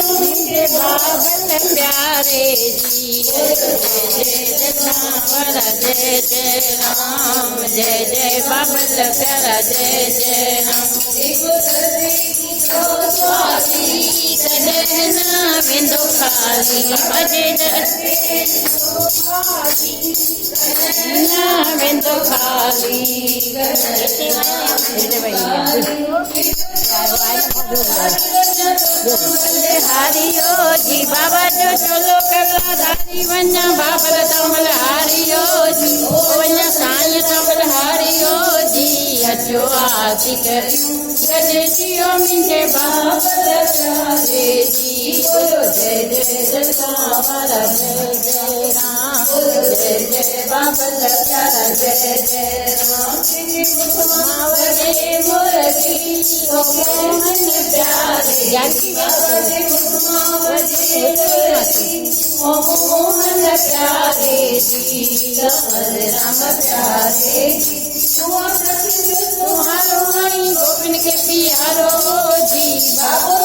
मुझे बाबल प्यारे जी। जय राम जय जय राम, जय जय बाबल प्यारा जय जय राम। सजना बिंदु खाली बजे बिंदु खाली हरियो जी बाबा जो चलो कला धारी वञा बाबल तमल हरियो जी वञा साईं तमल हरियो जी। अचो आरती करियूं गॾ जियो मुंहिंजे बाबल प्यारे जी। बोलो जय जय जय राम जय जय राम, जय जय बाबल प्यारा जय जय राम। मावरे मुरली ओ मोहन प्यारे जानकी ओ मोहन प्यारे जी। राम राम प्यारे जी तुम्हारो हरि गोविंद के पियारो जी। बाबो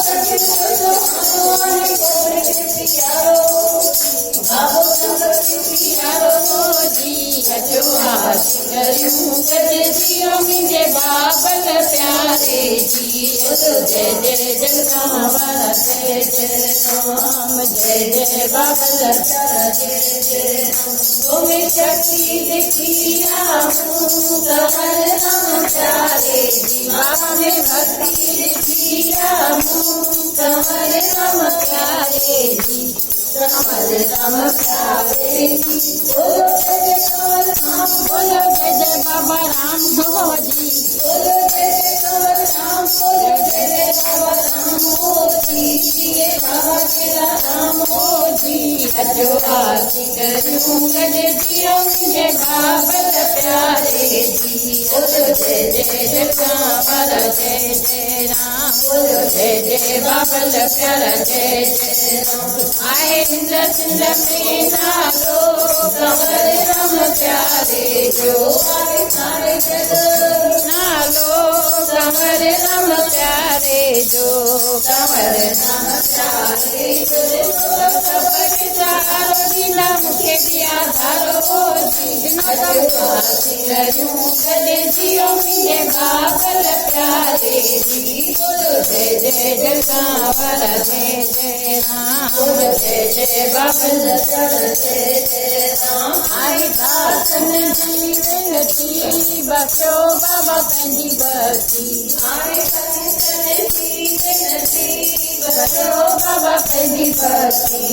पियारो जी। अचो आरती करियूं गॾ जियो मुंहिंजे बाबल प्यारे जी। जय जय जय राम जय जय राम, जय जय बाबल प्यारा जय जय राम। तुम्हें शक्ति दिखिया कमर राम प्यारे जी। बाबा में भक्ति दिखिया कमर राम प्यारे जी। कमर राम प्यारे जी। बोलो जय जय कमर राम, बोलो जय जय बाबा राम हो जी। बोलो जय जय कमर राम, बोलो जय जय बाबा राम हो जी। बाबा तेरा राम हो जी। अचो आरती करियूं गॾ जियो मुंहिंजे बाबल प्यारे जी। बोलो जय जय जय राम जय जय राम, बोलो जय जय बाबल प्यारा जय जय राम। आए हिंद सिंध में नालो कंवर राम प्यारे जो। आए सारे जग नालो कंवर राम प्यारे जो। कंवर राम प्यारे जो। लीला मुखे दिया धारो जी। आरती करूं गॾ जियो मुंहिंजे बाबल प्यारे जी। बोलो जय जय जय कांवर जय जय राम, जय जय बाबल प्यारा जय जय राम। आई दासन जी विनती बख्शो बाबा पंहिंजी भक्ति। आई दासन जी विनती बख्शो बाबा पंहिंजी भक्ति।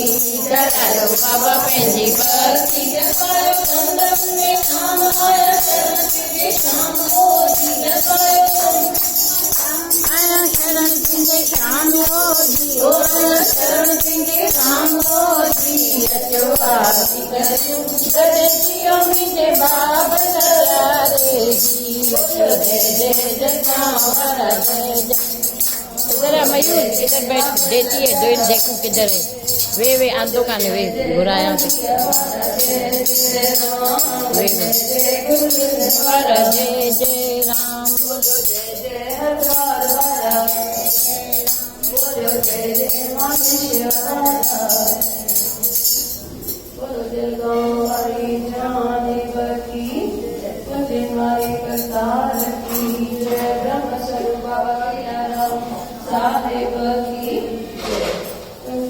करायो बाबा पंहिंजी भक्ति। जपायो कंदम में काम आया शरण तुंहिंजे शाम हो जी। जपायो आया शरण तुंहिंजे शाम हो जी। आया शरण तुंहिंजे शाम हो जी। अचो आरती करियूं गॾ जियो मुंहिंजे बाबल प्यारे जी। जय जय जय कांवर जय जय। इधर है मयूर, इधर बैठ देती है दो देखूं किधर है। वे आंदो काने वे बुराया से वे जय जय राम, बोलो जय जय हरद्वार वाला, बोलो जय जय बोलो जय गौरी जानेब की जय माई करतार की जय। ब्रह्म स्वरूप बाबा साहेब की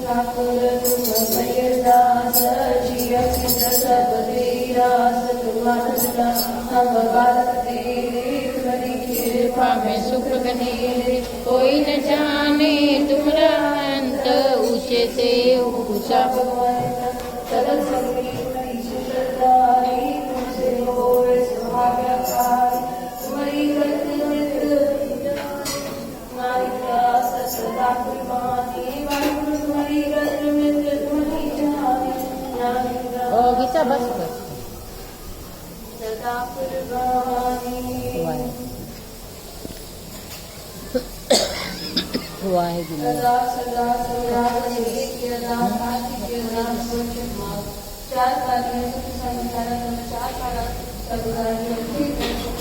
ठाकुर तुम मैदास जी अखिल सब तेरास तुम्हारा हम बालक तेरे बड़ी कृपा में सुख गनीरे। कोई न जाने तुमरा अंत ऊंचे से ऊंचा भगवान सरल संगीत ईश्वरदारी तुमसे होए सुहागकार। तुम्हारी गत मृत्यु मारिका सदा कुर्बानी वाहिगुरु तुम्हारी गत मृत्यु तुम्हारी जानी ओ गीता बस कर सदा कुर्बानी। वाहिगुरु सदा सदा सदा सदा चार कार्य संसार चार कार्य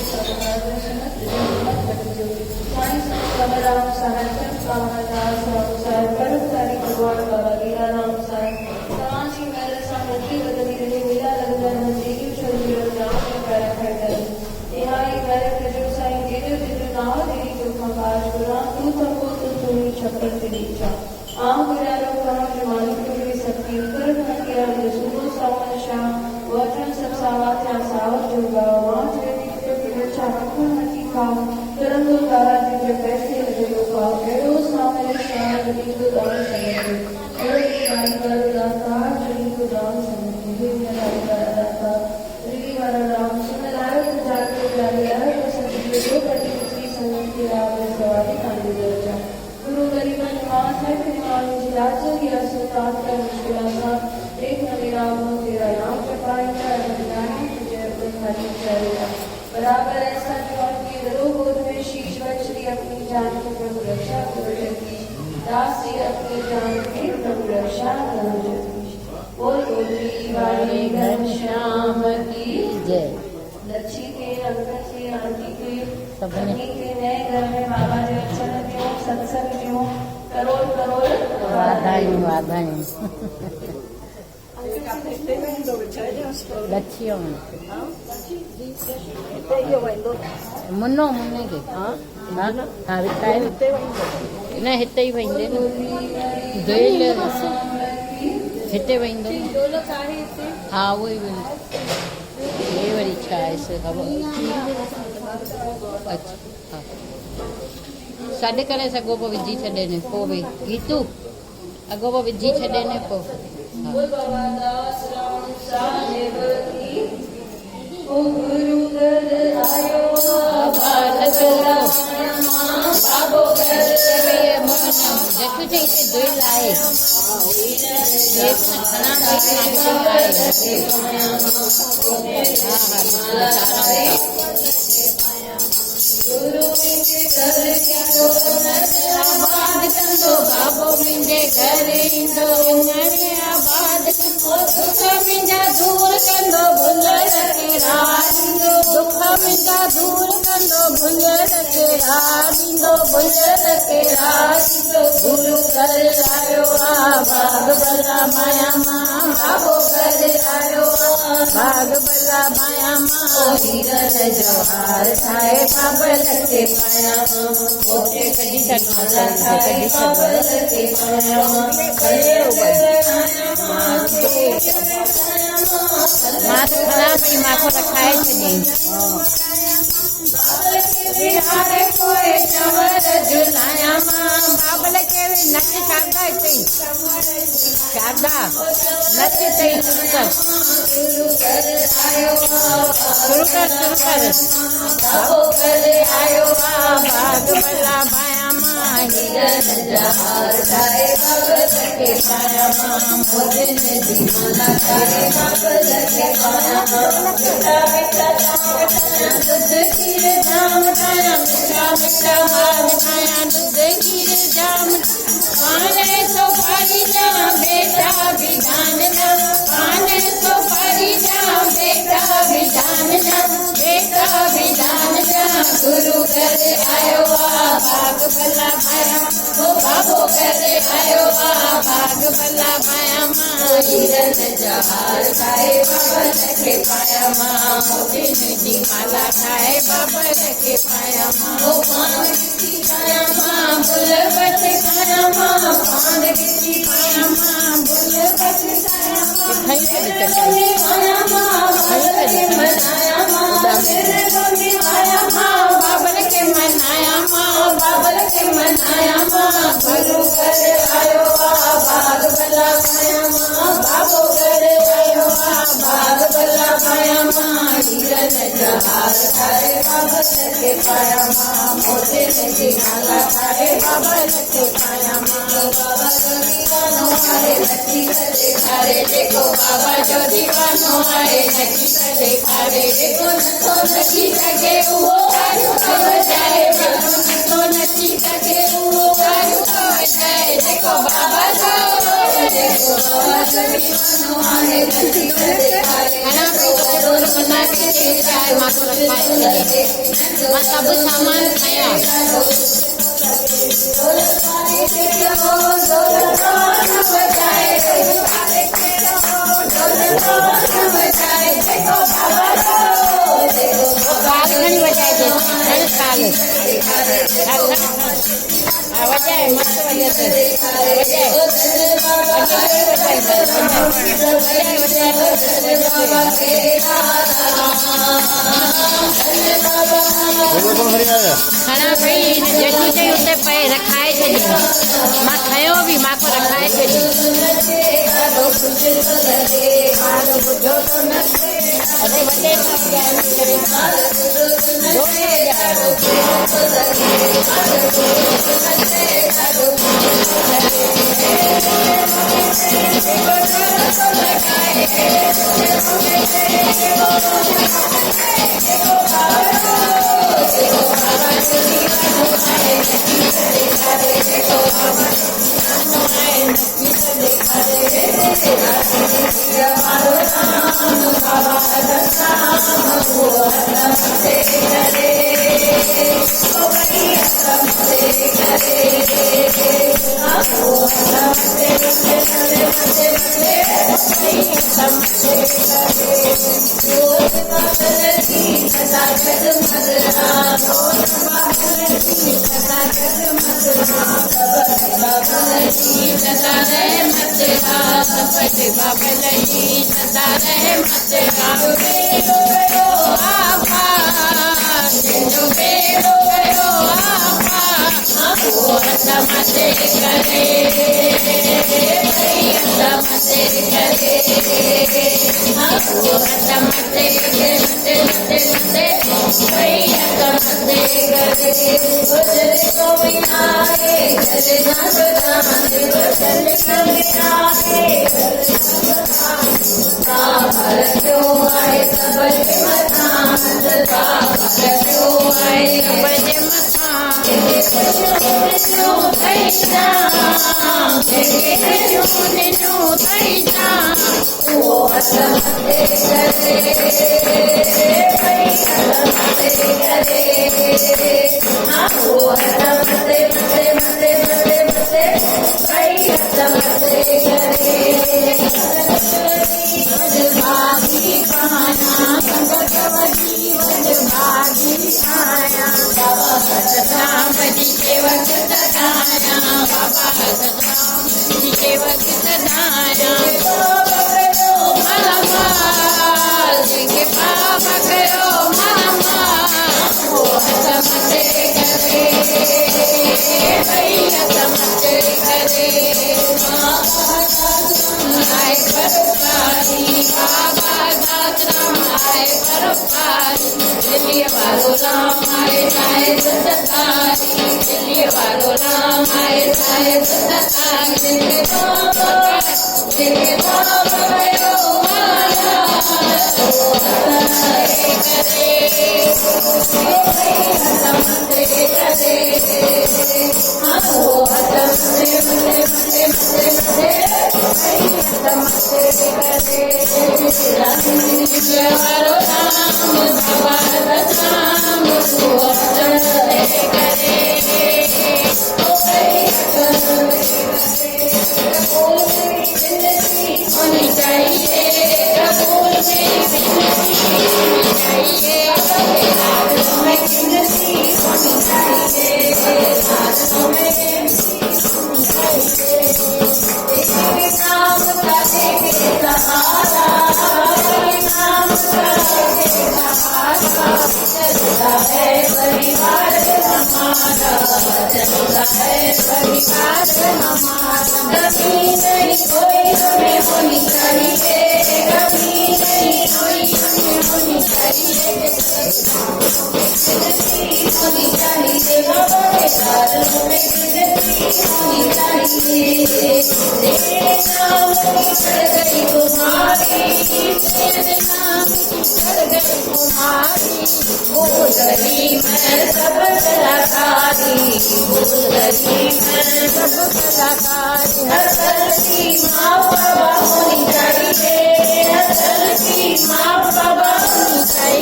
सब बराबर ऐसा जो आपकी दरोगोद में शीश बचती अपनी जान को प्रभु रक्षा करो जगदीश दासी अपनी जान की प्रभु रक्षा करो जगदीश बोल गोत्री वाले घनश्याम की जय। लच्छी के अंकल के आंटी के सभी के नए घर में बाबा जो अच्छा लगे हो सत्संग जो करोड़ करोड़ वाधायूं वाधायूं लच्छियों में मुन्नो मुन्ने के हाँ विकाए न हिते ई वेंदे न दोल हिते वेंदो हा उहो ई वेंदो ये वरी छा आहे ख़बर अच्छा हा साॾे करे सघो पोइ विझी छॾे न पोइ बि गीतू अॻो पोइ विझी छॾे न पोइ बाबो मुंहिंजे घर ईंदो आबाद दुख मुंहिंजा दूर कंदो भुलर केरा ॾींदो दुख मुंहिंजा दूर कंदो भुलर केरा ॾींदो भुलर केरा ॾींदो गुरु घर आयो भाग भला माया मां बाबो घर आयो भाग भला माया मां हीरन जो हार ठाहे बाबल के पाया ओके कढी छॾ कढी छॾ के पाया मां तो खड़ा पई मां को रखाए छॾियईं बिहारे कोई चवर झुलाया मां बाबल के नच शारदा हिते शारदा नच हिते शुरू कर बाबो घर आयो भाग भला माया मां हीरन जहार ठाहे बाबल के पाया मां मोदन दी माला ठाहे बाबल के पाया दूध खीर जाम ठाया मिठा मिठा हार ठाया दूध खीर जाम पाने सुपारी जाम बेटा विधान ना पाने सुपारी जाम बेटा विधान ना बेटा विधान ना गुरु घर आयो भाग भला माया ओ बाबो घर आयो भाग भला माया मां हीरन जहार ठाहे बाबल के पाया मां मोदिन दी माला ठाहे बाबल के पाया मां ओ पान की पाया मां बुल बच पाया मां पान की पाया मां बुल बच पाया मां पाया मां बाबल के मनाया मां बाबल के मनाया मां बाबल के मनाया मां गुरु घर आयो भाग भला माया मां बाबो घर आयो भाग भला माया मां हीरन जहार ठाहे बाबल के पाया मां मोदिन दी माला ठाहे बाबल के पाया मां बाबा जो दीवानो आए लच्छी करे खारे देखो बाबा जो दीवानो आए लच्छी करे खारे देखो तो नची सके वो आयु जाए तो नची सके वो आयु जाए देखो बाबा जो दीवानो आए लच्छी करे खारे खाना पे तो मना के जाए मां को सब सामान खाया बजाए मस्त खाना भाई जेटू चाहिए उतने पे रखाए थे माँ खायो भी माँ को रखाए थे अरे बच्चे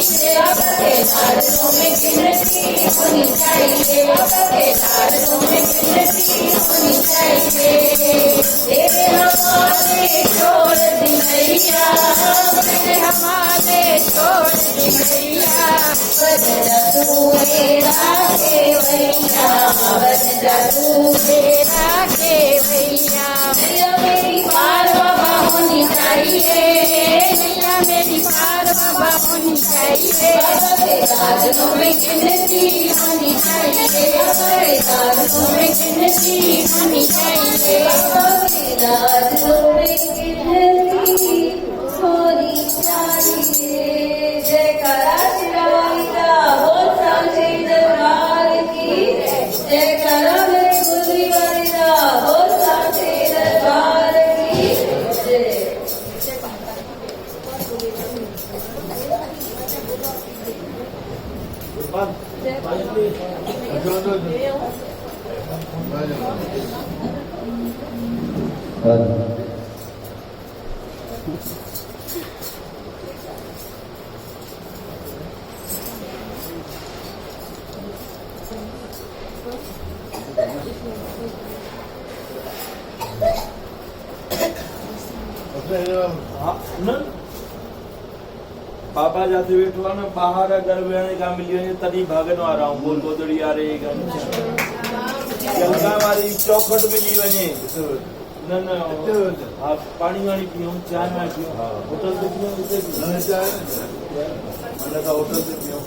बाबा के लाडलों में गिनती होनी चाहिए, बाबा के लाडलों में गिनती होनी चाहिए। तेरे हमारे छोड़ दी मैया, तेरे हमारे छोड़ दी मैया, बन जा तू मेरा केवैया, बन जा तू मेरा केवैया। मैया मेरी पार बाबा होनी चाहिए, मैया मेरी पार बाबा होनी चाहिए। बाबा के लाडलों में गिनती होनी चाहिए, बाबा के लाडलों में गिनती होनी चाहिए, बाबा के लाडलों में गिनती होनी चाहिए। जयकारा शिवालिका बोल सांचे दरबार की, जयकारा मेरे गुरु वालिका बोल सांचे दरबार की जय। पापा जाते बैठो ना बाहर अगर वेने का मिलियो तरी भागन आ रहा हूँ बोल गोदड़ी आ रही है जलका वाली चौखट मिली वने न न आप पानी वाली पियो चाय ना पियो होटल से पियो उसे न चाय मैंने कहा होटल से पियो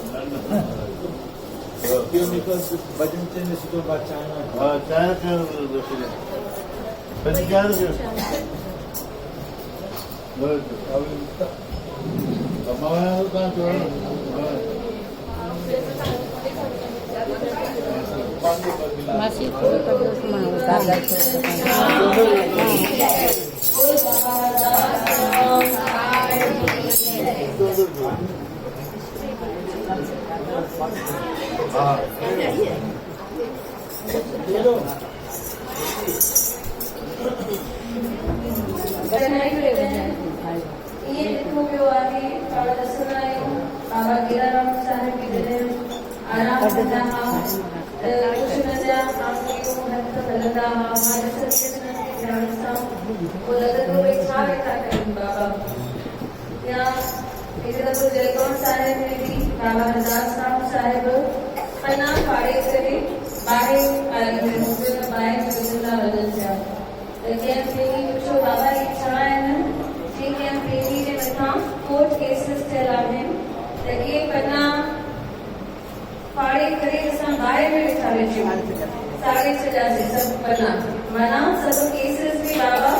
क्यों निकल भजन से ने सुबह बात चाय ना हां चाय पियो दूसरे बस क्या masih terus mengusahkan ये लिखो आगे और दसनाई बाबा गिराराम साहब की जन्म आराम करना कुछ नजा आपके को हस्त बलदा हमारे सत्य के ध्यान सा वो लगत को इच्छा व्यक्त करें बाबा या इधर तो जयगौर साहब में भी बाबा हरदास साहब पन्ना फाड़े करे बाहे अलग में मुझे में बाहे बिजला बदल जा लेकिन मेरी कुछ बाबा इच्छा है ना ठीक है प्रेमी ने बता कोर्ट केसेस चला है तो ये पन्ना फाड़े करे जैसा बाहे में बिठावे चाहिए सारे चला से सब पन्ना मना सब केसेस भी बाबा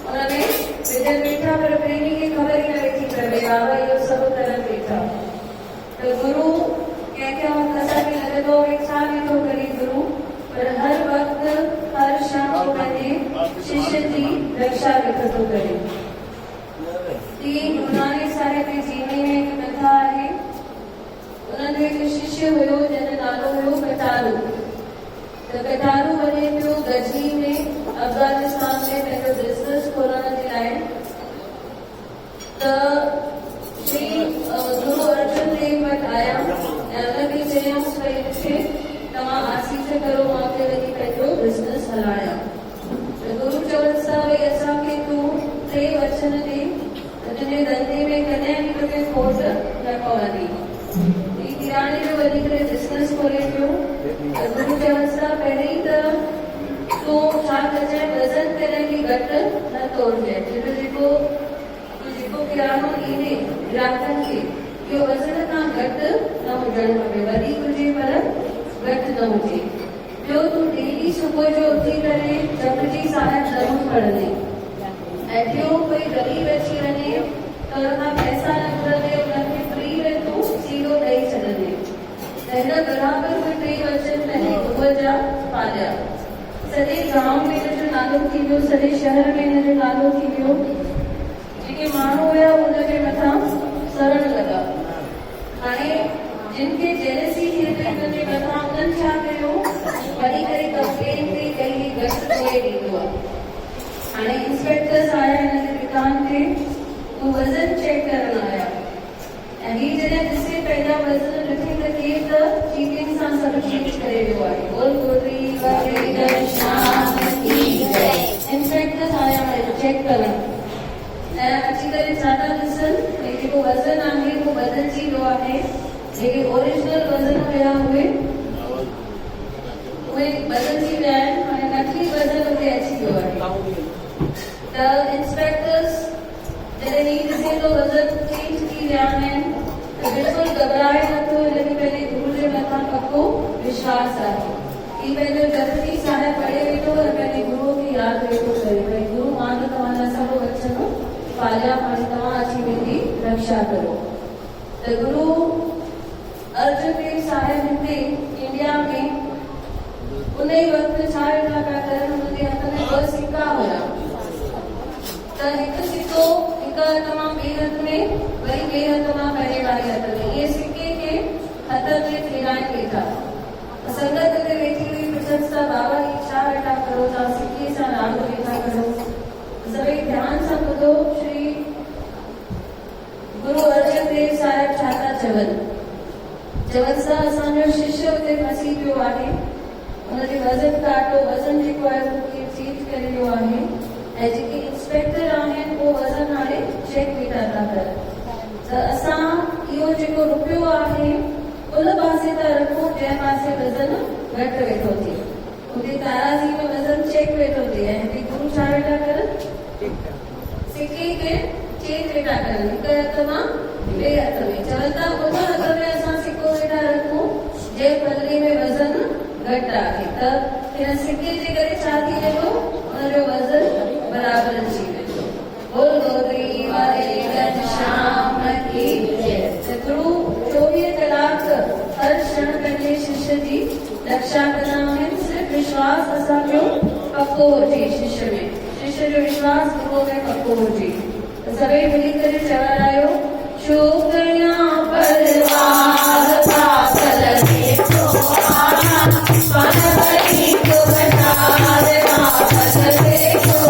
उन्होंने विजय बैठा पर प्रेमी की खबर ही न रखी कर बाबा ये सब तरह बैठा तो गुरु क्या कसा भी लगे तो इच्छा भी तो करी गुरु पर हर वक्त हर क्षण उन्होंने शिष्य की रक्षा विकत करे उन्होंने सारे में जीने में एक कथा है उन्होंने एक शिष्य हुयो जन नालो हुयो कटारू तो कटारू बने पियो गजी में अफगानिस्तान में पंहिंजो बिजनेस खोलण जे लाइ तो श्री गुरु अर्जुन देव वटि आया ऐं उनखे चयऊं भई मूंखे तव्हां आसीस करो मां खे वञी पंहिंजो बिजनेस हलायां तो गुरु चवनि सां भई असांखे तूं 3 वचन ॾे तुझे धंधे में कदे भी तुझे खोट न पवंदी ई किराने जो वधी करे बिजनेस खोले पियो गुरु चवनि सां पहिरीं त तूं छा कजांइ वज़न करे बि घटि न तोड़जांइ जेको किरानो ॾींदे ग्राहकनि खे इहो वज़न खां घटि न हुजणु खपे वधीक हुजे पर घटि न हुजे ॿियो तूं डेली सुबुह जो उथी करे जपजी साहिब ज़रूरु पढ़ंदे ऐं ॿियो कोई ग़रीब अची वञे त हुनखां पैसा न घुरंदे हुनखे फ्री में तूं सीधो ॾेई छॾंदे त हिन बराबरि उहे 3 वचन पंहिंजे गुरूअ जा पालिया सॼे गांव में हिन जो नालो थी वियो सॼे शहर में हिन जो नालो थी वियो जेके माण्हू हुया हुनजे मथां सरण लॻा हाणे जिन खे जेलसी थिए पई हुनजे मथां उन्हनि छा कयो वरी करे कंप्लेन कई कई घटि कोई ॾींदो आहे हाणे इंस्पेक्टर्स आया हिन जे दुकान ते वो वज़न चेक करण आया ऐं ही जॾहिं जिसे पहला वजन रखी तके त चीटिंग सां सब चेंज करे वियो आहे बोल गोत्री वारे शाम की जय इंस्पेक्टर आया है चेक करण ऐं अची करे छा था ॾिसनि भई जेको वज़न आहे उहो बदिलजी वियो आहे जेके ओरिजिनल वज़न हुया उहे बदिलजी विया आहिनि हाणे नकली वज़न उते अची वियो आहे त इंस्पेक्टर्स जॾहिं ही ॾिसे थो वज़न चेंज थी विया आहिनि त बिल्कुलु घबराए नथो हिनखे पंहिंजे गुरू जे मथां पको विश्वास आहे ही पंहिंजो जपजी साहिब पढ़े वेठो ऐं पंहिंजे गुरूअ खे यादि वेठो करे भई गुरू मां त तव्हांजा सभु वचन पालिया हाणे तव्हां अची मुंहिंजी रक्षा करो त गुरू अर्जुन देव साहिब हिते इंडिया में उन ई वक़्तु छा वेठा पिया करनि हुनजे हथ में 2 सिक्का हुया त हिकु सिक्को हिकु हथ मां ॿिए हथ में वरी ॿिए हथ मां पहिरें वारे हथ में इहे सिक्के खे हथ ते फेराए वेठा संगत ते वेठी हुई पुछनि था बाबा ही छा वेठा करो था सिक्के सां रांदि वेठा करो सभई ध्यान सां ॿुधो श्री गुरु अर्जन देव साहिब छा था चवनि सां असांजो शिष्य हुते फसी पियो आहे हुनजे वज़न काटो वज़न जेको आहे उहो चेंज करे वियो आहे ऐं जेके इंस्पेक्टर आहिनि उहो वज़न हाणे चेक वेठा था करनि त असां इहो जेको रुपियो आहे उन पासे था रखूं जंहिं पासे वज़न घटि वेठो थिए उते ताराज़ी में वज़न चेक वेठो थिए ऐं हिते गुरू छा वेठा करनि सिके खे चेक वेठा करनि हिकु हथ मां ॿिए हथ में चवनि था उन हथ में असां सिको वेठा रखूं जंहिं पलड़ी में वज़न घटि आहे त हिन सिके जे करे छा थी वेंदो हुनजो वज़न बराबरि अची वेंदो बोल गोत्री वारे शाम की जय गुरू 24 कलाक हर क्षण पंहिंजे शिष्य जी रक्षा कंदा आहिनि सिर्फ़ु विश्वास असांजो पको हुजे शिष्य जो विश्वास गुरूअ में पको हुजे त सभई मिली करे चवरायो छोकरिया परवार पागल देखो आना पागल को बता दे पागल देखो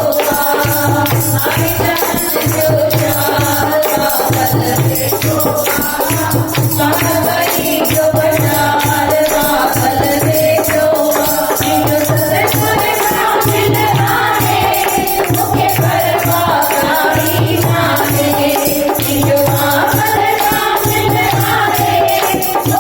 आई जान जो चाह पागल देखो पागल को बता दे पागल देखो इन सरे सामने आए मुझे परवाह नहीं माने जो पागल सामने आए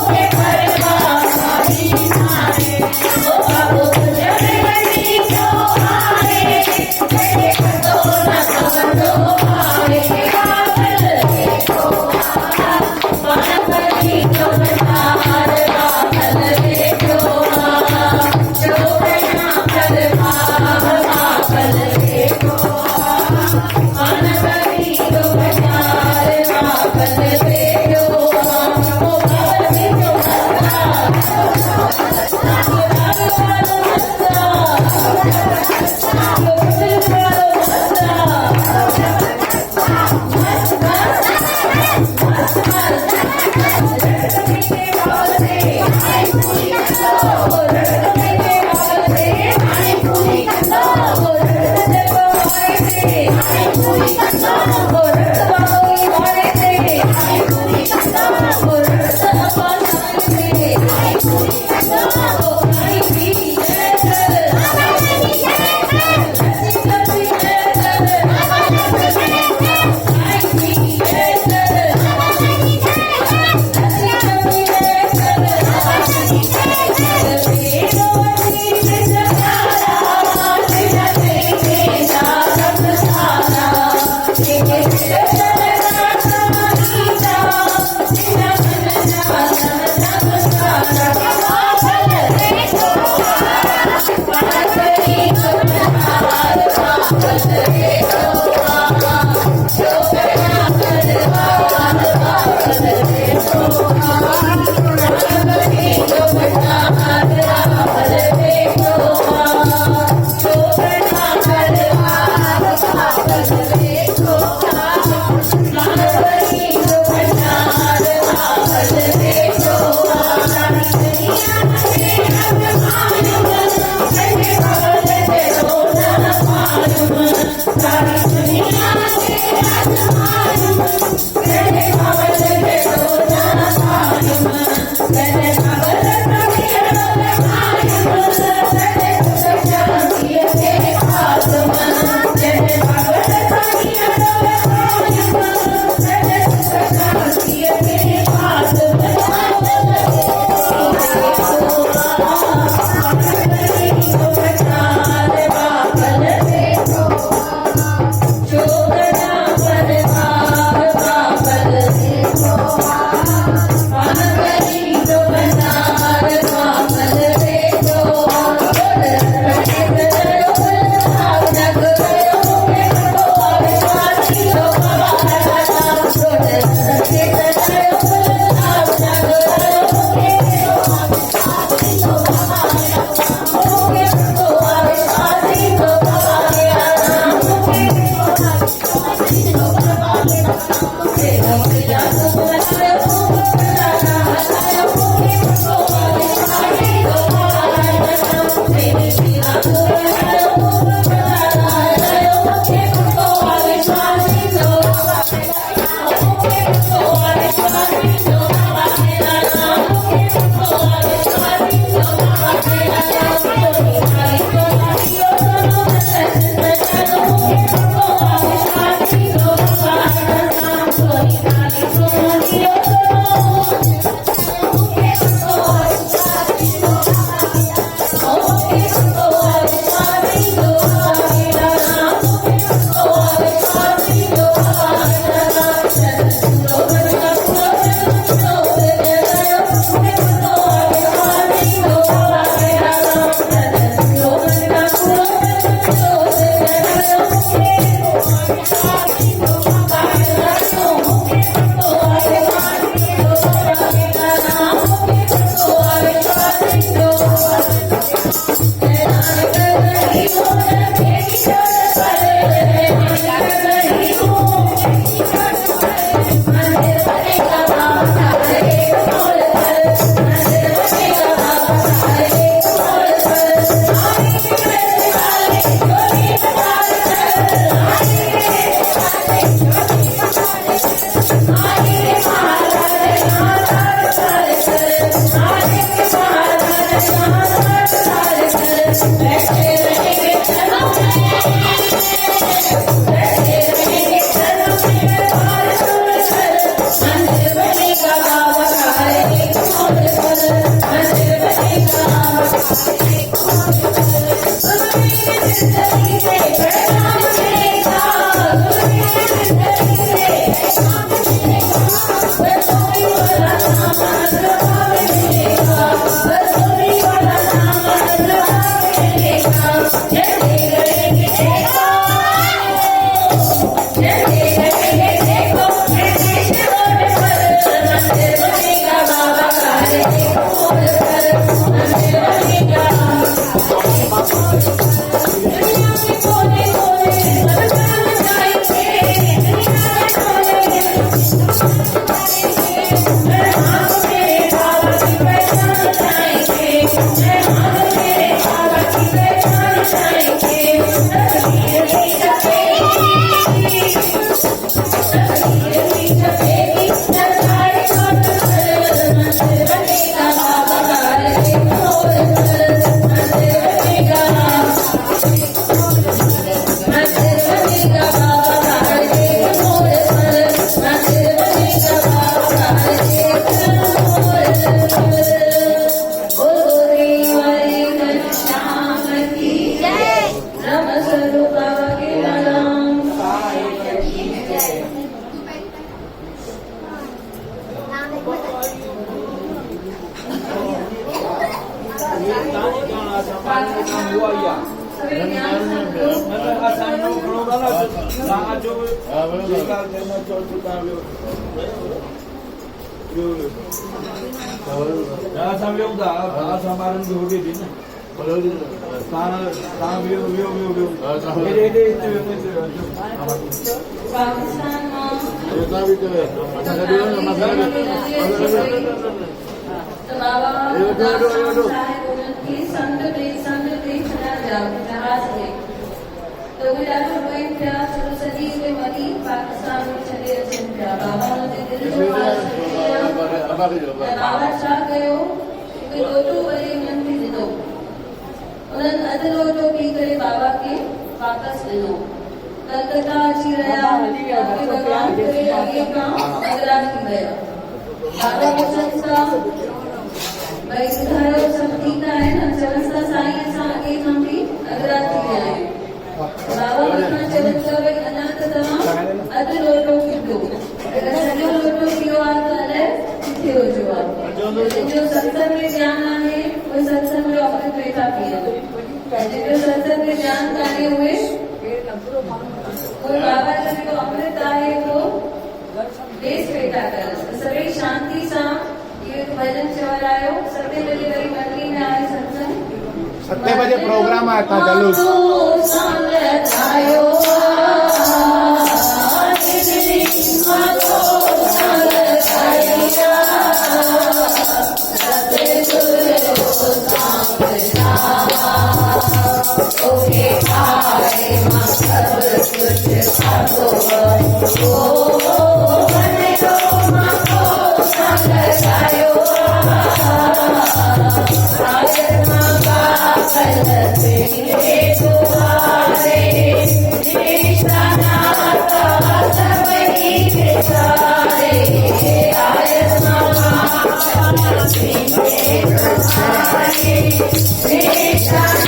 Krishna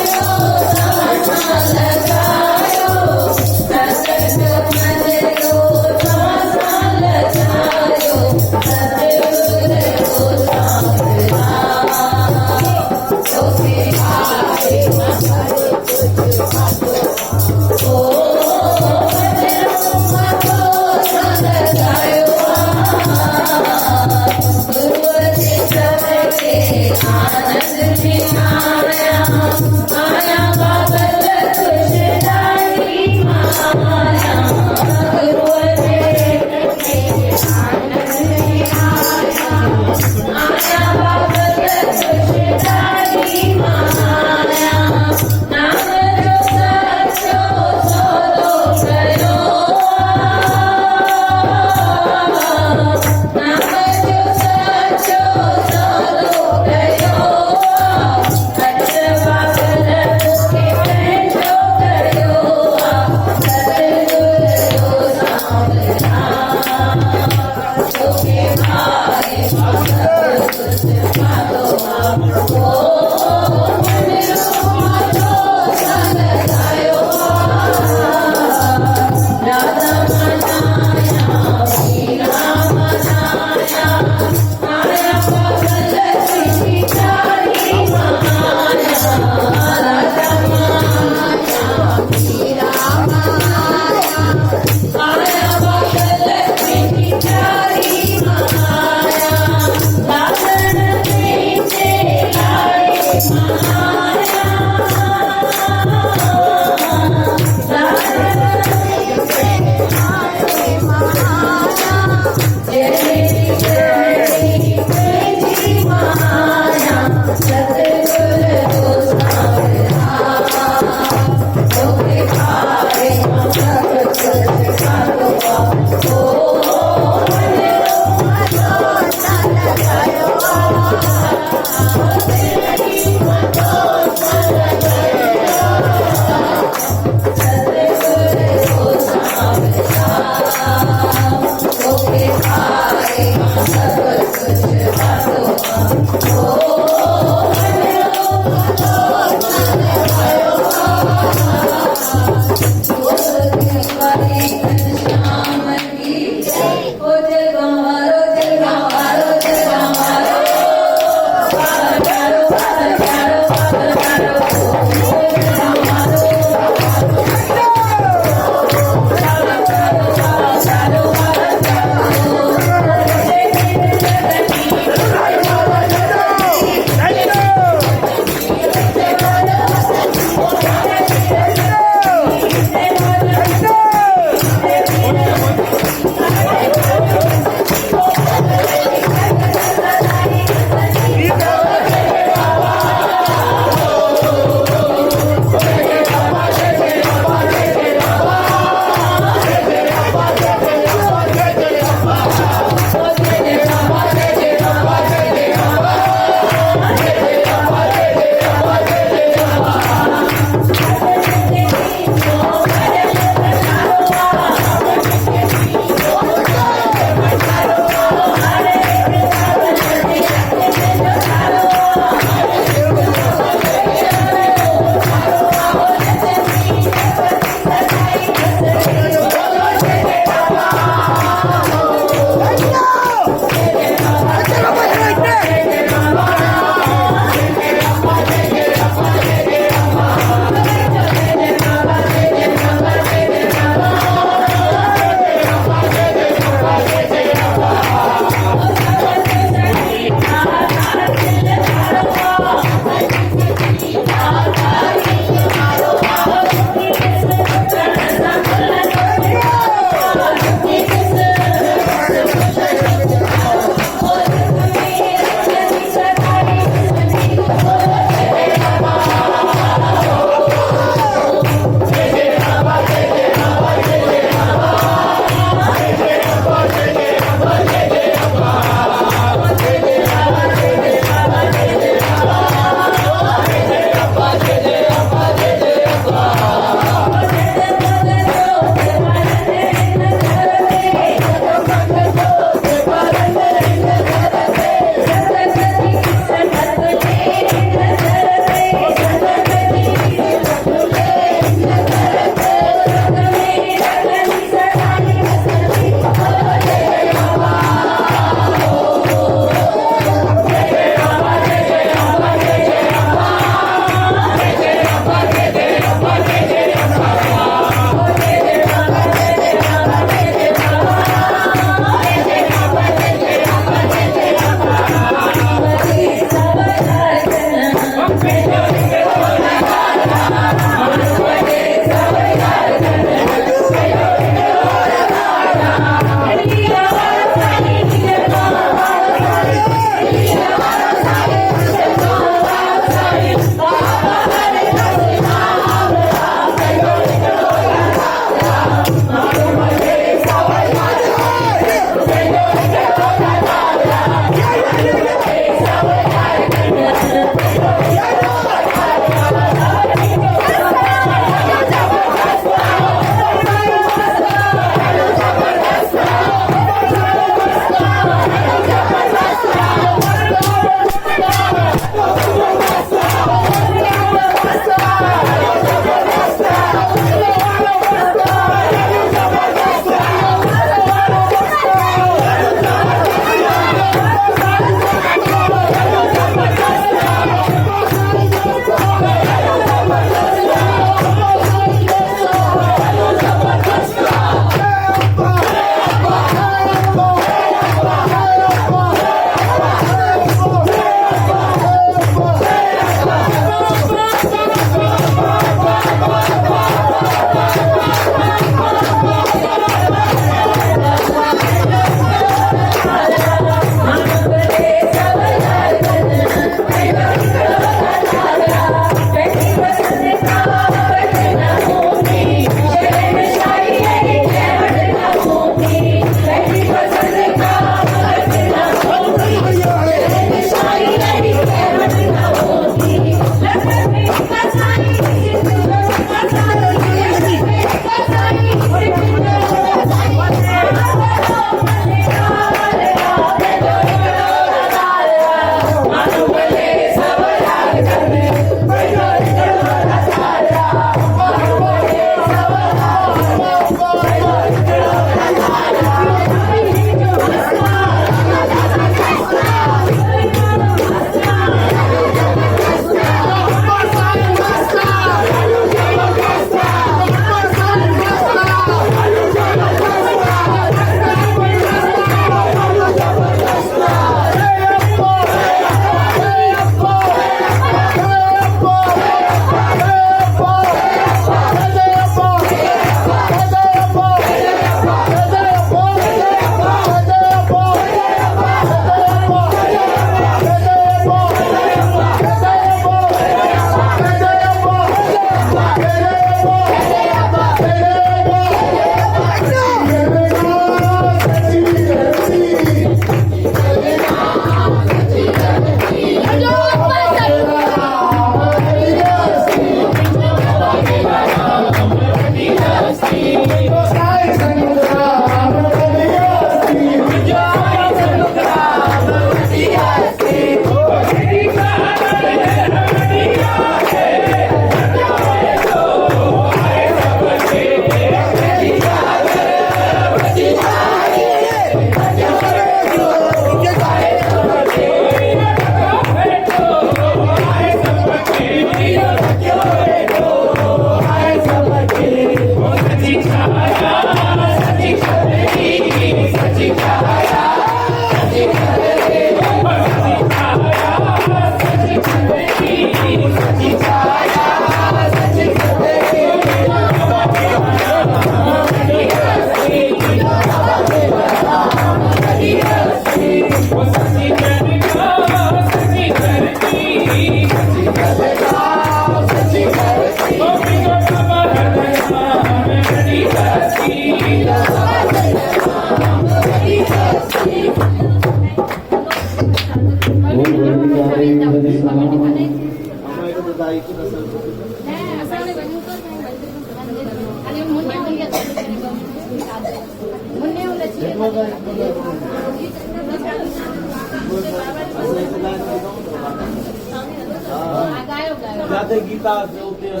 जाते गीता से होते हैं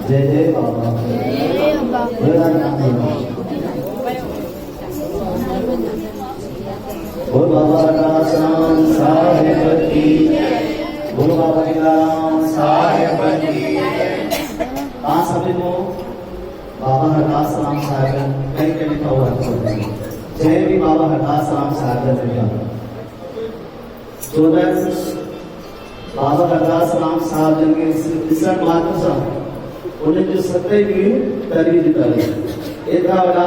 जय जय बाबा बोल बाबा राम साहेब की बोल बाबा राम साहेब की सभी को बाबा हरदास राम साहेब कई कई लिखा हुआ है जय भी बाबा हरदास राम साहेब लिखा स्टूडेंट्स बाबा हरदास राम साहब जन के मात्र सा उन्हें जो सत्य की तरी करे एका वाला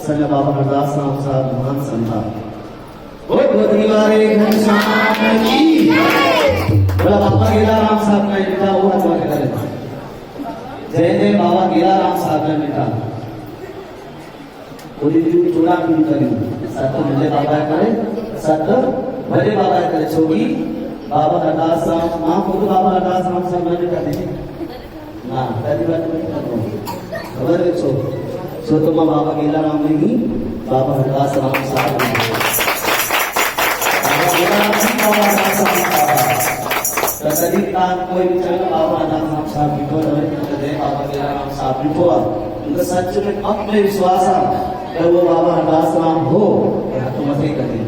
संग बाबा हरदास राम साहब महान संता बहुत गोदरीवारे घनश्याम की बोला बाबा गेलाराम साहब ने लिखा वो हवा करे जय जय बाबा गेलाराम साहब ने लिखा पूरी दिन चूड़ा भी करी सत्य भले बाबा करे सत्य भले बाबा करे छोगी बाबा हरदास राम मां को बाबा हरदास राम साहब ने लिखा दे ना पहली बात नहीं करो खबर है सो तो बाबा गेलाराम ने ही बाबा हरदास राम साहब ने कदी कान कोई भी चलो बाबा हरदास साहब लिखो दे बाबा गेलाराम साहब लिखो उनका सच में अपने विश्वास है कि वो बाबा हरदास राम हो तो मत ही करें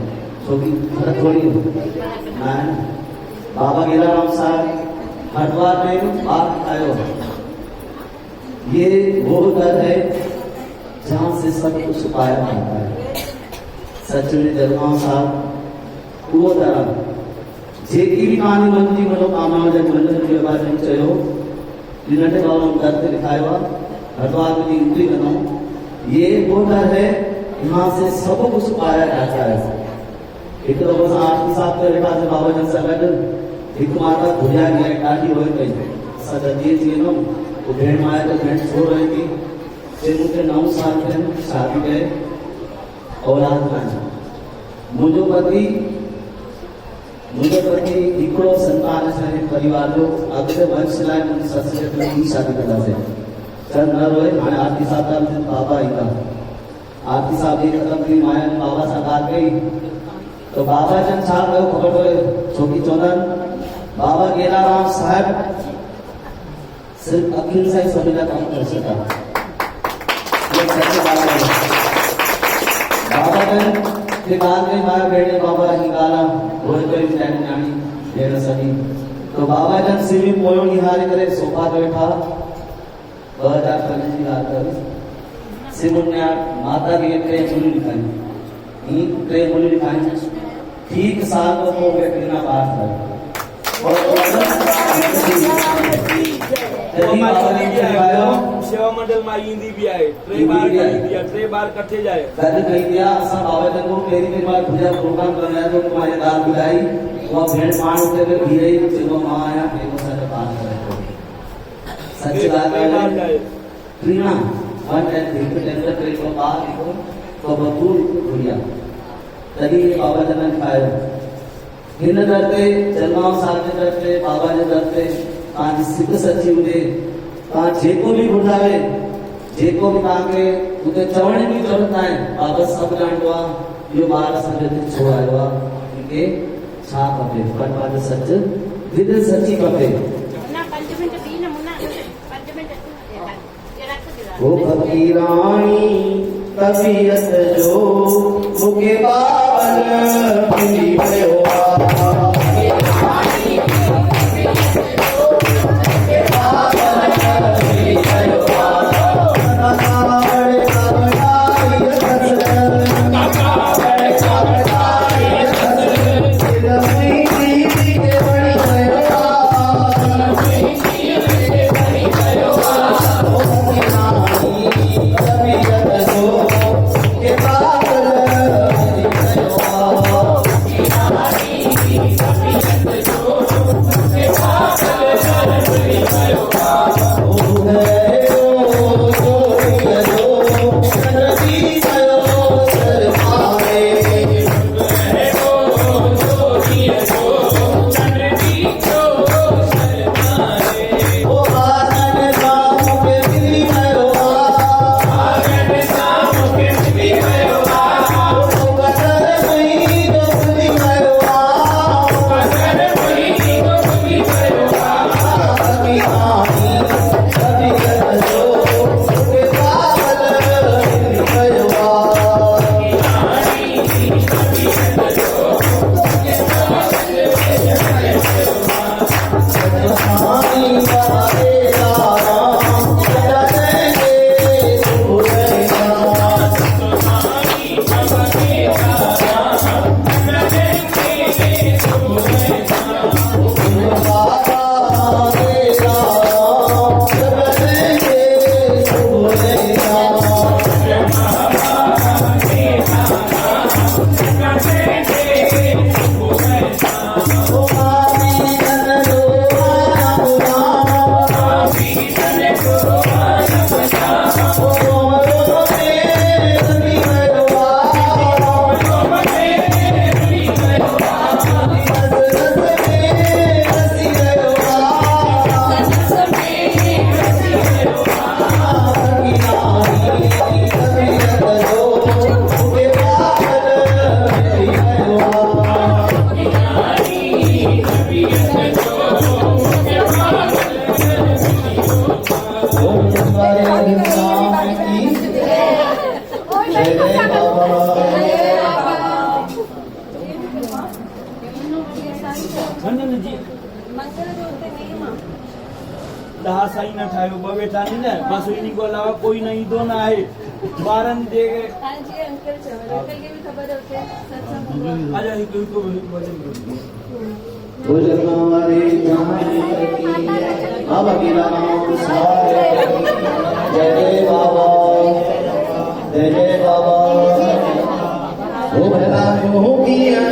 छोटी थोड़ी ना बाबा गेलाराम साहब हरिद्वार में बात आयो ये वो दर है जहां से सब कुछ छुपाया जाता है सच में जलगांव साहब वो दर जेकी भी कहानी बनती मनोकामना जब मंदिर के बारे में चयो जिन्होंने बाबा दर से लिखाया हुआ हरिद्वार में एंट्री करो ये वो दर है यहाँ से सब कुछ छुपाया जाता है एक तो बस आरती साहब के लिखा से बाबा जन सगड एक माता भुजा गया काटी होए कई सदती जी नो वो भेड़ माया तो भेड़ सो रही थी से मुझे 9 साल थे शादी गए औलाद ना मुझे पति इकड़ो संतान से परिवार लो अगले वंश लाए मुझे ससुर की शादी करता से चल न रोए माने आरती साहब का बाबा ही का आरती साहब ये खत्म की माया बाबा साकार गई तो बाबा जन साहब को खबर पड़े छोटी चौधन बाबा गेलाराम साहब सिर्फ अखिल से ही सभी का काम कर सका ये सच्ची बात है बाबा जन के बाद में माया बेटे बाबा ही गाला होए तो इस टाइम जानी देर सही तो बाबा जन सिवी पोयो निहारे करे सोफा पे बैठा 2015 की बात है सिमुन ने माता की ट्रेन मुनि दिखाई ट्रेन मुनि दिखाई ठीक साल को वो बेटना बात है सेवा मंडल में ईंदी भी आए 3 बार कट्ठे जाए कभी कही दिया असा बाबा जन को मेरी मेरे बार पूजा प्रोग्राम करना है तो तुम्हारे दाल बुलाई वो भेड़ पान उठे के धीरे चलो मां आया देखो सारे बात करे सच्ची बात है प्रीना वन टाइम दिन के अंदर ट्रेन को बाहर निकलो तो बतूल भूलिया तभी बाबा जन ने खाया हिन दरते जलगांव साहब के दरते बाबा जे दरते आज सिद्ध सच्ची हुए तव्हां जेको भी ॿुधाए जेको भी तव्हांखे उते चवण जी ज़रूरत आहे बाबा सभु ॼाणींदो आहे इहो ॿार असांजे हिते छो आयो आहे हिनखे छा खपे पर पंहिंजो सच दिलि सची खपे वो फकीरानी तबीयत जो मुके बाबल मिली वियो न जी ॾह साईं न ठाहियो ॿ वेठा आहिनि न बस इन खां अलावा कोई न ईंदो न आहे ॿारनि जे अॼु हिकु भॼन हमारे बाबा की नाम जय जय बाबा जय जय बाबा ओ भला हो किया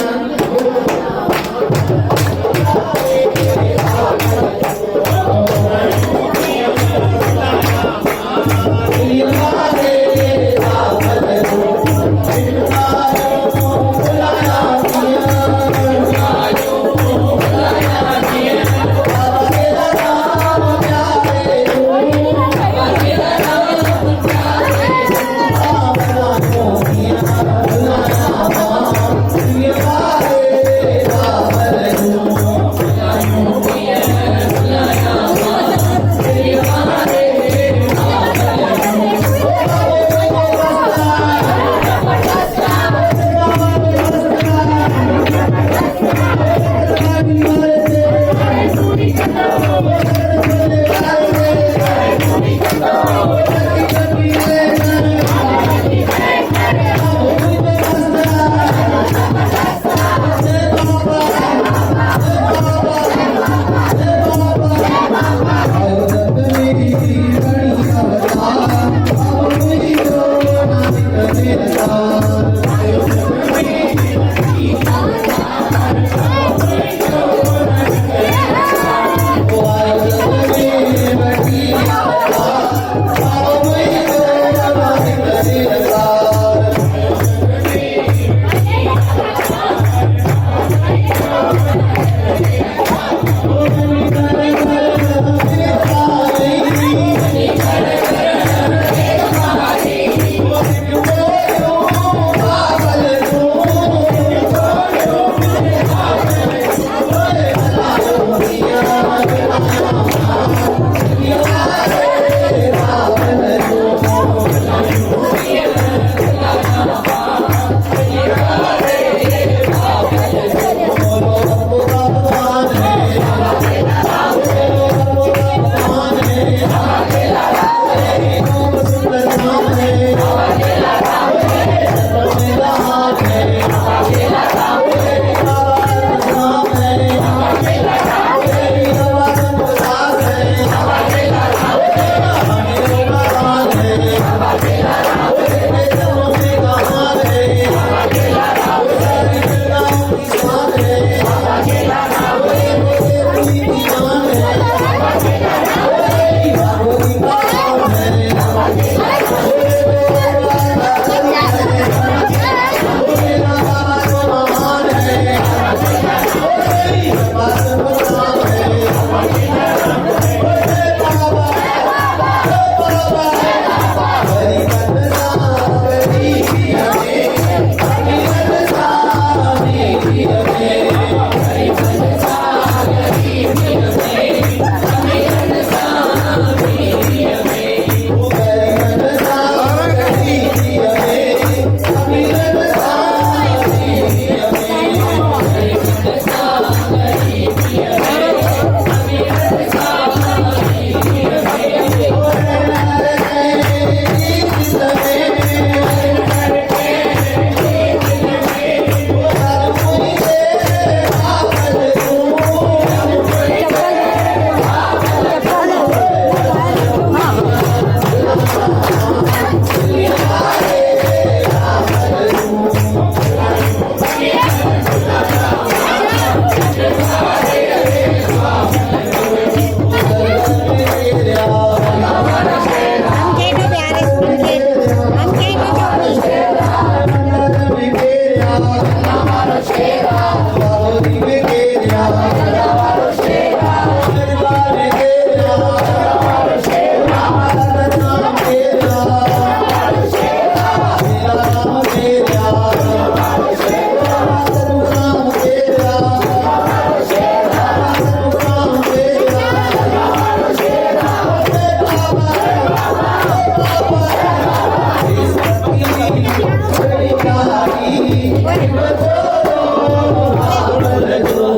Bueno.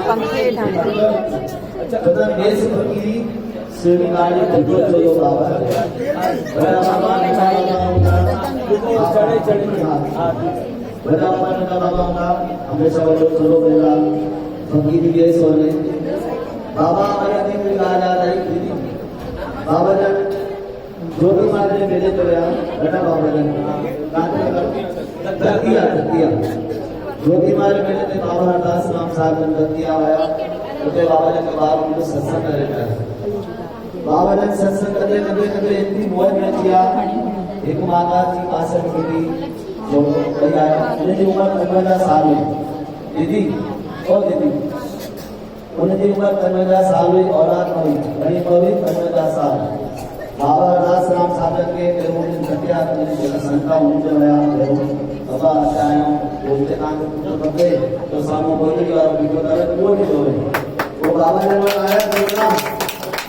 पंखे ठाणे બધા બેસ ફકીરી શેરી ગાડી ધગો ચલો બાબા चढ़े चढ़े બધા માનના બાબા હંમેશા બોલો ચલો બેલા ફકીરી બેસ હોને બાબા हमारे दिन में आ जा रही थी बाबा जन जो भी मारे मेरे तो यार बेटा बाबा जन दतिया जो भी मारे मेरे थे बाबा हरदास नाम साहब जन दतिया आया उसे बाबा जन के बाद उनको सत्संग रहता है बाबा जन सत्संग करते करते इतनी मौज में किया एक माता जी पास में जो भैया उनकी उम्र 15 साल है दीदी और दीदी उनकी उम्र 15 साल हुई औलाद हुई गरीब हुई 15 साल बाबा हरदास राम साधक के देवों सत्या संता उनके आया बाबा आया बोलते नाम तो बदले तो सामने बोली और वीडियो करे वो नहीं होए वो बाबा ने आया बोलना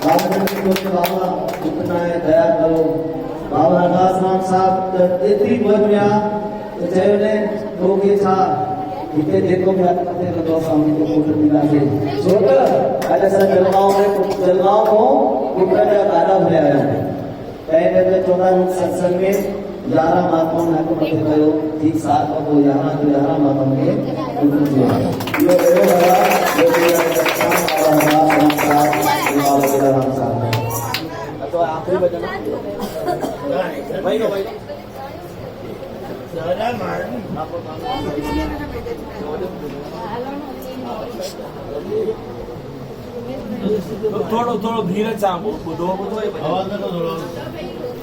बाबा ने बोलते बाबा कितना है दया करो बाबा हरदास राम साहब इतनी बोल गया तो जयने लोग ये था इतने देखो मैं अपने को सामने को फोटो मिला के छोटा ऐसा जलगांव में जलगांव को ऊपर का गाना भरे आया कहीं कहते 14 सत्संग में 11 महात्माओं ने को पते करो ठीक 7 को 11 महात्माओं के उनको दिया ये बड़े बड़ा ये राम साहब तो आखिरी भजन भाई को भाई थोड़ो थोड़ो धीरज सां ॿुधो ॿुधो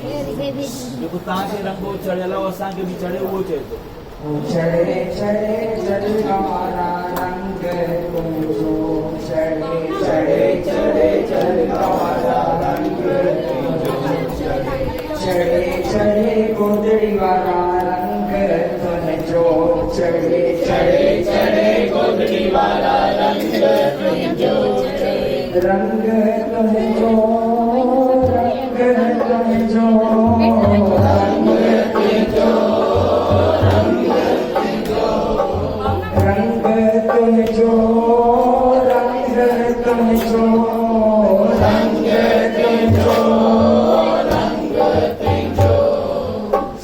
जेको तव्हांखे रंगो चढ़ियल हो असांखे बि चढ़े उहो चए थो चढ़े चढ़े जलवारा रंग तुझो चढ़े चढ़े चढ़े जलवारा रंग चढ़े चढ़े गोदड़ी वाला रंग तुझो चढ़े चढ़े चढ़े गोदड़ी वाला रंग तुझो रंग तुझो रंग तुझो रंग तुझो रंग तुझो रंग तुझो रंग तुझो रंग तुझो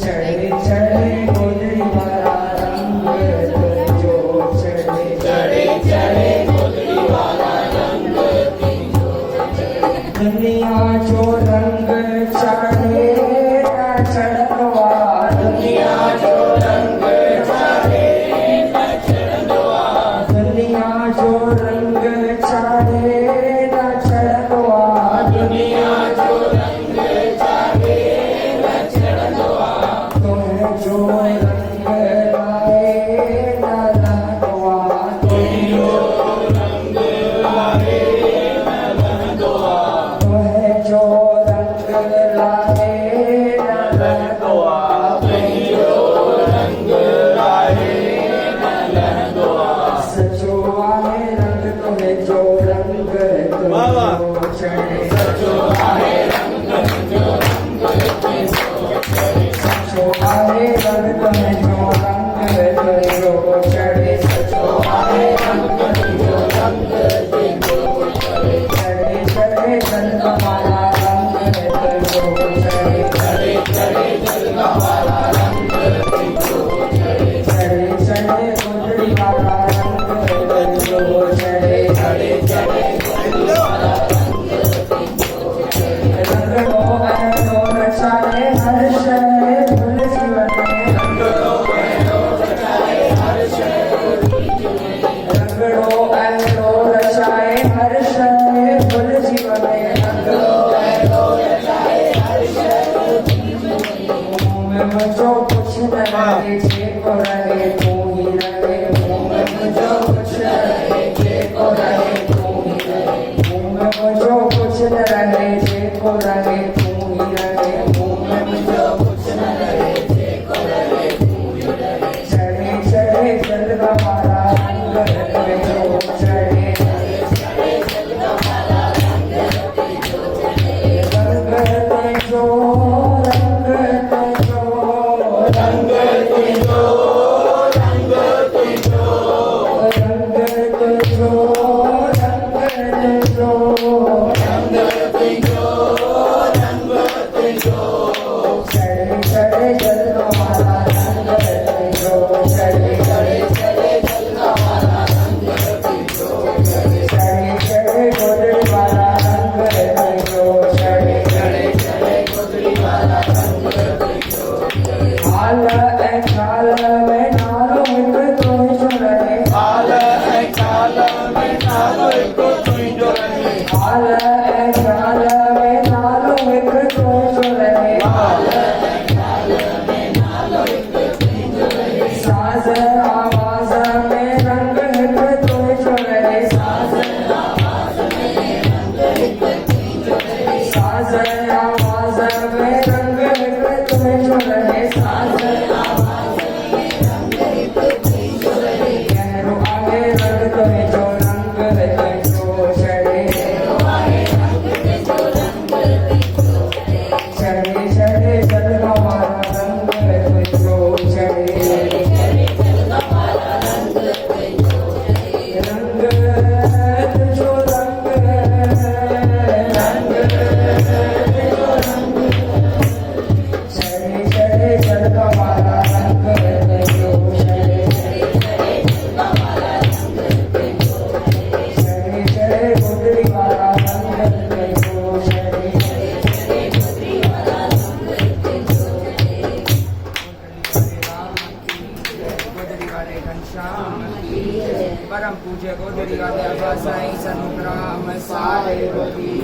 चढ़े चढ़े गोदड़ी वाला रंग तुझो चढ़े चढ़े चढ़े गोदड़ी वाला रंग तुझो दुनिया जो रंग चढ़े चढ़वा दुनिया जो रंग चढ़े दुनिया जो रंग चढ़े न चढ़वा दुनिया जो रंग चढ़े न चढ़वा तुम जो रंग लाए न लगवा तुम जो रंग लाए न लगवा तुम जो रंग लाए न लगवा तुम जो रंग लाए न लगवा सचो आहे रंग तुम्हें जो रंग तुझो चढ़े सचो आहे रंग जो रंग तुझो चढ़े सचो आहे रंग तुम्हें जो रंग तुझो चढ़े सचो आहे रंग जो रंग तुझो चढ़े चढ़े चढ़े जल वाला रंग तुझो चढ़े चढ़े चढ़े जल वाला रंग तुझो चढ़े चढ़े चढ़े गोदड़ी वाला रंग तुझो चढ़े चढ़े चढ़े गोदड़ी वाला रंग तुझो चढ़े रंगड़ो ऐनो रचाए हर शय फूल जीवन में रंगड़ो ऐनो रचाए हर शय रंगड़ो ऐनो रचाए हर शय फूल जीवन में रंगड़ो ऐनो रचाए हर शय मुँह में मुझो कुछ न रहे जे को रहे तू ही रहे मुँह में मुझो कुछ न रहे जे को रहे तू ही रहे मुँह में मुझो कुछ न रहे जे को रहे तू ही रहे मुँह में मुझो कुछ न रहे जे को रहे तू ही रहे चढ़े चढ़े जल का मारा रंग तुझो हिकु तुंहिंजो रहे हाल ऐं ख़्याल में नालो हिकु तुंहिंजो रहे साज़ आवाज़ में रंग हिकु तुंहिंजो रहे साज़ आवाज़ में रंग हिकु तुंहिंजो रहे गहरो आहे रंग तुंहिंजो रंग तुंहिंजो छड़े छड़े छड़े जलवा वारा रंग तुंहिंजो छड़े रंग तुंहिंजो रंग छड़े छड़े जलवा वारा रंग तुंहिंजो छड़े छड़े छड़े गुदड़ी वारा रंग तुंहिंजो छड़े गोदड़ी वाले घनश्याम परम पूज्य गोदड़ी वाले अब्बा साईं सनुग्राम सारे रोगी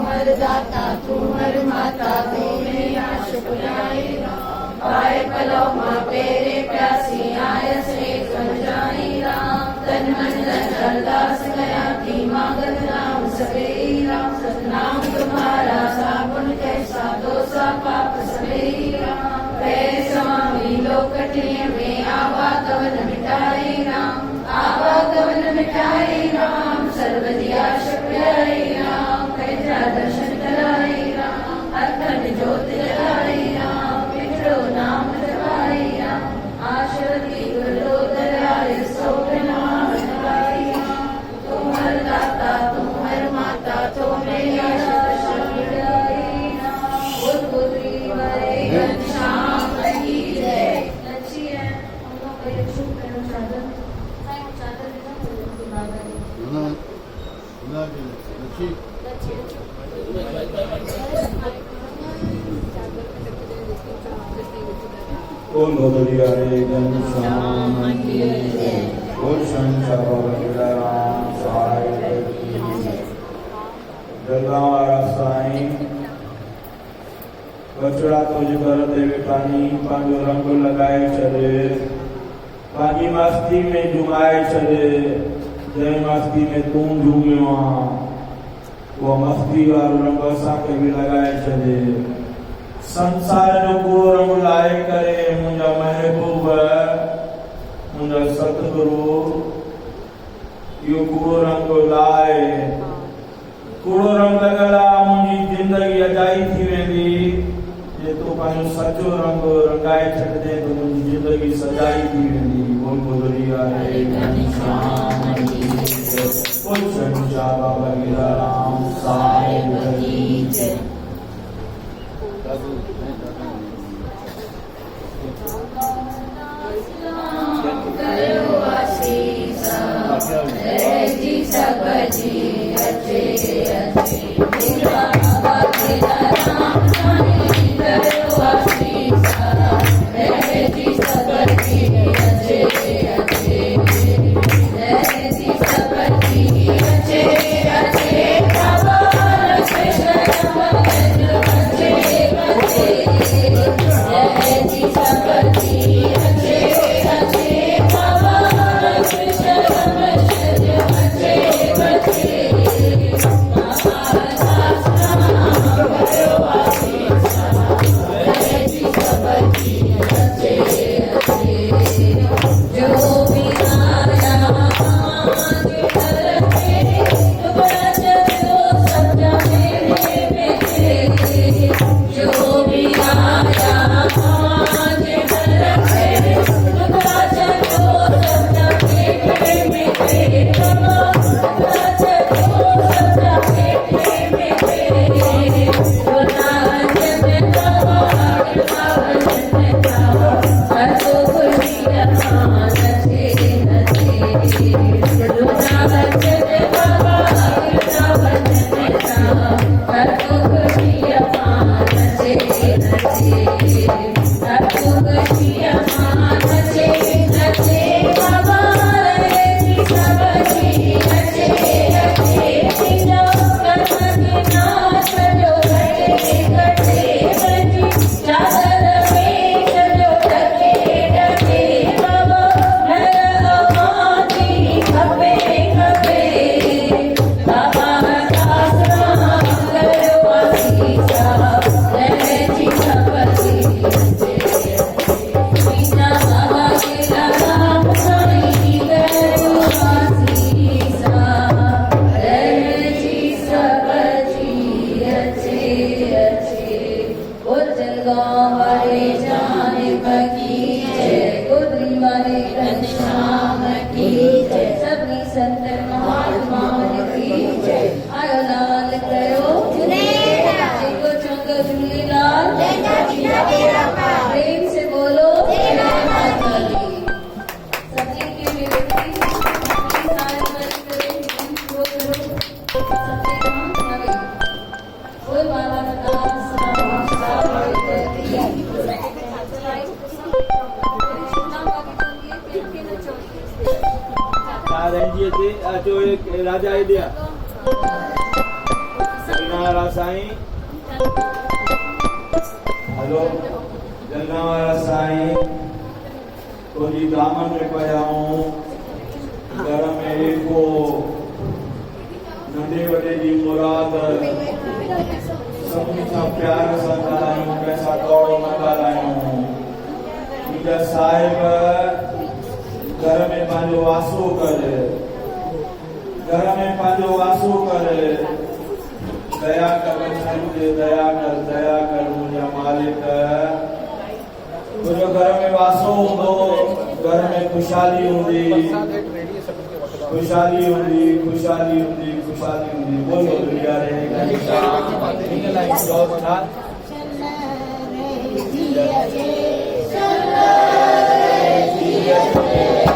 हर दाता तू हर माता तू मेरी आश पुराई राम पाए पलो माँ पेरे प्यासी आय से समझाई राम तन मन धन अरदास गया की मांगत नाम सबे राम सतनाम तुम्हारा साबुन कैसा दोसा पाप सबे राम वे स्वामी लोकटिय में आवागमन मिटाई राम आवागमन मिटाई राम सर्वदिया शुक्राई राम कैसा दर्शन कराई राम अखंड ज्योत जलाई राम पितरो नाम जपाई राम आशुति गुरुदराय सोभ नाम जपाई राम तुम हर दाता तुम हर माता तुम मेरी आशा शरणाई राम बुध बुद्धि वाले घनश्याम की जय अच्छी है हम लोग को ये शुभ करो चादर देना तो बाबा जी बोल गोदड़ी वाले घनश्याम की जय बोल शंकर राम साईं की जय जलवा वारा साईं बचड़ा तुझ घर ते वेठानी पंहिंजो रंग लगाए छॾे पंहिंजी मस्ती में जुमाए छॾे जंहिं मस्ती में तूं झूमियो आहीं वो मस्ती वारो रंग असांखे बि लॻाए छॾे संसार जो कूड़ो रंग लाहे करे मुंहिंजा महबूब मुंहिंजा सतगुरु इहो कूड़ो रंग लाहे कूड़ो रंग लॻल आहे मुंहिंजी ज़िंदगी अजाई थी वेंदी जे तूं पंहिंजो सचो रंग रंगाए छॾिजे त मुंहिंजी ज़िंदगी सजाई थी वेंदी बोल गोदड़ी वारे घनश्याम की जय बोल शंकर बाबा लीलाराम साईं की जय करो आशीष जय जी सब जी अच्छे अच्छे बाबा तेरा नाम साईं करो आशीष जय जी सब जी अच्छे अच्छे जय जी सब जी अच्छे अच्छे बाबा कृष्ण अच्छे अच्छे जय जी सब जी अच्छे अच्छे बाबा कृष्ण अच्छे अच्छे अचो एक राजा आइडिया जलगांव साईं हेलो जलगांव साईं तो जी दामन में पया हूं घर में एको नंढे वॾे जी मुराद सभिनी सां प्यार सां ॻाल्हायूं कंहिंसां कौड़ो न ॻाल्हायूं मुंहिंजा साहिब घर में पंहिंजो वासो कर घर में पंहिंजो वासो कर दया कर दया कर मुंहिंजा मालिक तुंहिंजो घर में वासो हूंदो घर में खुशहाली हूंदी खुशहाली हूंदी खुशहाली हूंदी खुशहाली हूंदी बोलो दुनिया रे हिन लाइन चओ छा चल रे जिया